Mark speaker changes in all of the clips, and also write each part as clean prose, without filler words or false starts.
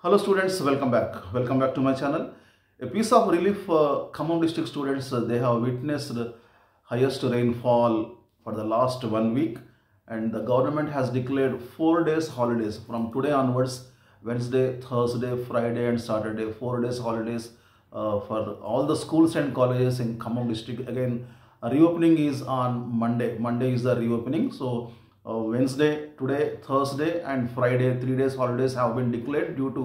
Speaker 1: Hello students, welcome back. Welcome back to my channel. A piece of relief for Khammam district students. They have witnessed the highest rainfall for the last 1 week, and the government has declared 4 days holidays from today onwards. Wednesday, Thursday, Friday and Saturday, 4 days holidays for all the schools and colleges in Khammam district. Again, reopening is on Monday. Monday is the reopening. So Wednesday, today, Thursday and Friday, 3 days holidays have been declared due to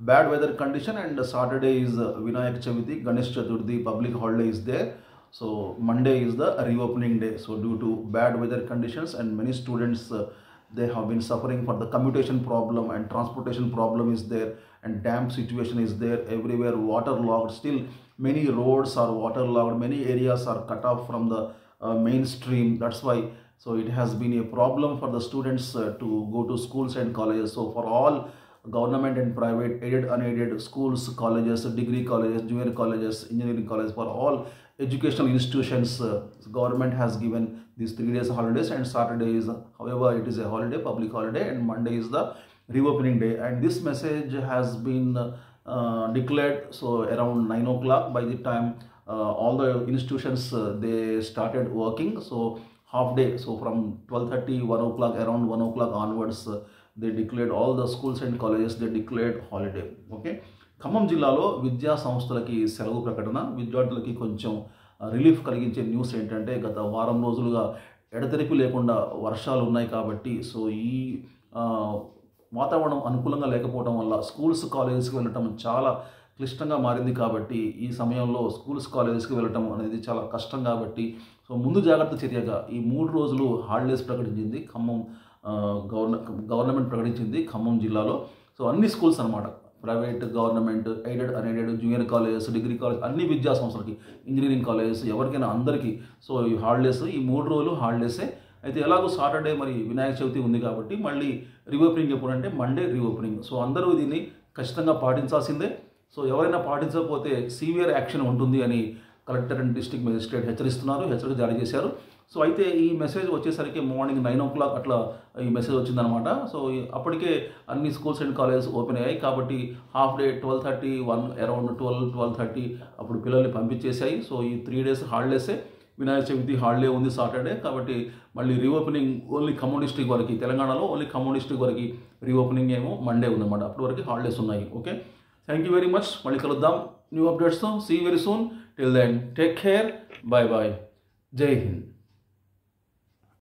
Speaker 1: bad weather condition, and Saturday is Vinayak Chavithi, Ganesh Chaturthi, public holiday is there. So Monday is the reopening day. So due to bad weather conditions and many students they have been suffering for the commutation problem and transportation problem is there, and damp situation is there everywhere, waterlogged. Still many roads are waterlogged, many areas are cut off from the mainstream. That's why so it has been a problem for the students to go to schools and colleges. So for all government and private, aided, unaided schools, colleges, degree colleges, junior colleges, engineering colleges, for all educational institutions, government has given these 3 days holidays, and Saturday is, however, it is a holiday, public holiday, and Monday is the reopening day. And this message has been declared so around 9 o'clock. By the time all the institutions they started working, so half day, so from 12:30, 1 o'clock, around 1 o'clock onwards, they declared all the schools and colleges, they declared holiday. Okay, Khammam జిల్లాలో విద్యా సంస్థలకి సెలవు ప్రకటన. విద్యార్థులకి కొంచెం relief కలిగించే news ఏంటంటే, గత వారం రోజులుగా ఎడతెరిపి లేకుండా వర్షాలు ఉన్నాయి కాబట్టి, సో ఈ వాతావరణం అనుకూలంగా లేకపోవడం వల్ల స్కూల్స్ కాలేజెస్కి వెళ్ళటం చాలా క్లిష్టంగా మారింది. కాబట్టి ఈ సమయంలో స్కూల్స్ కాలేజెస్కి వెళ్ళటం అనేది చాలా కష్టం. కాబట్టి సో ముందు జాగ్రత్త చర్యగా ఈ 3 రోజులు హాలిడేస్ ప్రకటించింది ఖమ్మం గవర్నమెంట్ ప్రకటించింది ఖమ్మం జిల్లాలో. సో అన్ని స్కూల్స్ అనమాట, private, government, aided, unaided, junior colleges, degree college, అన్ని విద్యా సంస్థలకి, ఇంజనీరింగ్ కాలేజెస్, ఎవరికైనా అందరికీ సో ఈ హాలిడేస్, ఈ 3 రోజులు హాలిడేసే. అయితే ఎలాగో సాటర్డే మరి వినాయక చవితి ఉంది కాబట్టి మళ్ళీ రీఓపెనింగ్ ఎప్పుడంటే మండే రీఓపెనింగ్. సో అందరూ దీన్ని ఖచ్చితంగా పాటించాల్సిందే. సో ఎవరైనా పాటించకపోతే సివియర్ యాక్షన్ ఉంటుంది అని కలెక్టర్ అండ్ డిస్ట్రిక్ట్ మెజిస్ట్రేట్ హెచ్చరిస్తున్నారు, హెచ్చరిక జారీ చేశారు. సో అయితే ఈ మెసేజ్ వచ్చేసరికి మార్నింగ్ 9 o'clock అట్లా ఈ మెసేజ్ వచ్చిందనమాట. సో అప్పటికే అన్ని స్కూల్స్ అండ్ కాలేజెస్ ఓపెన్ అయ్యాయి. కాబట్టి హాఫ్ డే 12:30, 1 అరౌండ్ 12:30 అప్పుడు పిల్లల్ని పంపించేసాయి. సో ఈ 3 days హాలిడేసే. వినాయక చవితి హాలిడే ఉంది సాటర్డే. కాబట్టి మళ్ళీ రీఓపెనింగ్ ఓన్లీ ఖమ్మం డిస్ట్రిక్ట్ వరకు, తెలంగాణలో ఓన్లీ ఖమ్మం డిస్ట్రిక్ట్ వరకు రీఓపెనింగ్ ఏమో మండే ఉందన్నమాట. అప్పటి వరకు హాలిడేస్ ఉన్నాయి. Okay, thank you very much. మళ్ళీ కలుద్దాం న్యూ అప్డేట్స్తో. See very soon. Till then take care. Bye bye. Jai Hind.